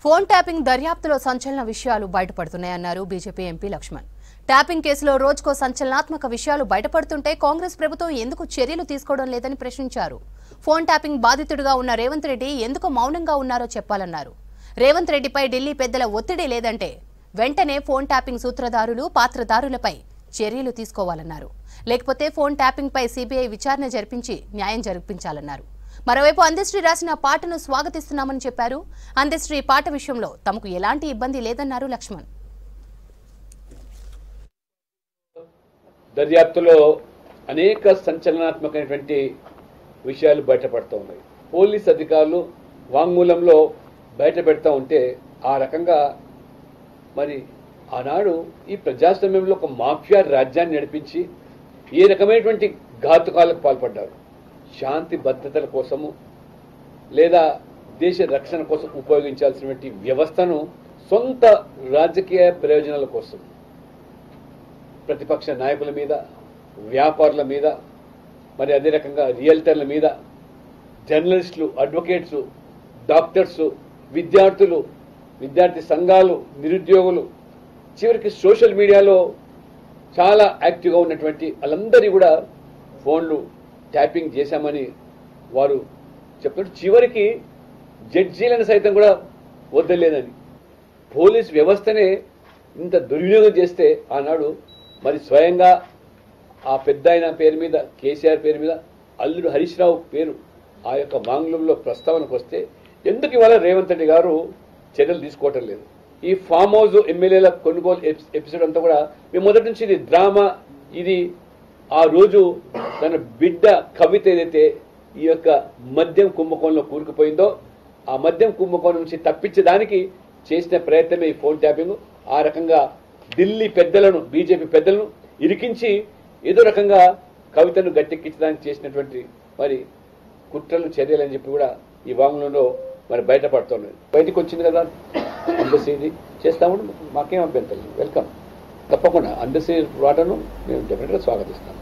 Phone tapping దర్యాప్తులో సంచలన విషయాలు బయటపడుతున్నాయన్నారు బీజేపీ ఎంపీ లక్ష్మణ్. ట్యాపింగ్ కేసులో రోజుకో సంచలనాత్మక విషయాలు బయటపడుతుంటే కాంగ్రెస్ ప్రభుత్వం ఎందుకు చర్యలు తీసుకోవడం లేదని ప్రశ్నించారు. ఫోన్ ట్యాపింగ్ బాధితుడిగా ఉన్న రేవంత్ రెడ్డి ఎందుకు మౌనంగా ఉన్నారో చెప్పాలన్నారు. రేవంత్ రెడ్డిపై ఢిల్లీ పెద్దల ఒత్తిడి లేదంటే వెంటనే ఫోన్ ట్యాపింగ్ సూత్రధారులు పాత్రధారులపై చర్యలు తీసుకోవాలన్నారు. లేకపోతే ఫోన్ ట్యాపింగ్ పై సిబిఐ విచారణ జరిపించి న్యాయం జరిపించాలన్నారు. మరోవైపు అందశ్రీ రాసిన పాటను స్వాగతిస్తున్నామని చెప్పారు. అందశ్రీ పాట విషయంలో తమకు ఎలాంటి ఇబ్బంది లేదన్నారు లక్ష్మణ్. దర్యాప్తులో అనేక సంచలనాత్మకమైనటువంటి విషయాలు బయటపడుతూ ఉన్నాయి. పోలీస్ అధికారులు వాంగ్మూలంలో బయట పెడతా ఉంటే ఆ రకంగా మరి ఆనాడు ఈ ప్రజాస్వామ్యంలో ఒక మాఫియా రాజ్యాన్ని నడిపించి ఏ రకమైనటువంటి ఘాతుకాలకు పాల్పడ్డారు. శాంతి భద్రతల కోసము లేదా దేశ రక్షణ కోసం ఉపయోగించాల్సినటువంటి వ్యవస్థను సొంత రాజకీయ ప్రయోజనాల కోసం ప్రతిపక్ష నాయకుల మీద, వ్యాపారుల మీద, మరి అదే రకంగా రియల్టర్ల మీద, జర్నలిస్టులు, అడ్వకేట్స్, డాక్టర్స్, విద్యార్థులు, విద్యార్థి సంఘాలు, నిరుద్యోగులు, చివరికి సోషల్ మీడియాలో చాలా యాక్టివ్గా ఉన్నటువంటి వాళ్ళందరి కూడా ఫోన్లు ట్యాపింగ్ చేశామని వారు చెప్తున్నారు. చివరికి జడ్జీలను సైతం కూడా వద్దలేదని పోలీస్ వ్యవస్థనే ఇంత దుర్వినియోగం చేస్తే ఆనాడు మరి స్వయంగా ఆ పెద్ద ఆయన పేరు మీద, కేసీఆర్ పేరు మీద, అల్లుడు హరీష్ రావు పేరు ఆ యొక్క వాంగ్మూలంలో ప్రస్తావనకు వస్తే ఎందుకు ఇవాళ రేవంత్ రెడ్డి గారు చర్యలు తీసుకోవటం లేదు? ఈ ఫామ్ హౌస్ ఎమ్మెల్యేల కొనుగోలు ఎపిసోడ్ అంతా కూడా మేము మొదటి నుంచి ఇది డ్రామా. ఇది ఆ రోజు తన బిడ్డ కవిత ఏదైతే ఈ యొక్క మద్యం కుంభకోణంలో కూరుకుపోయిందో ఆ మద్యం కుంభకోణం నుంచి తప్పించడానికి చేసిన ప్రయత్నమే ఈ ఫోన్ ట్యాపింగ్. ఆ రకంగా ఢిల్లీ పెద్దలను, బీజేపీ పెద్దలను ఇరికించి ఏదో రకంగా కవితను గట్టెక్కించడానికి చేసినటువంటి మరి కుట్రలు, చర్యలు అని చెప్పి కూడా ఈ వాంగ్మూలంలో మరి బయటపడుతున్నది. బయటకు వచ్చింది కదా అందశ్రీ చేస్తాము, మాకేం అభ్యంతరం లేదు. వెల్కమ్. తప్పకుండా అందశ్రీ వాటను మేము డెఫినెట్గా స్వాగతిస్తాం.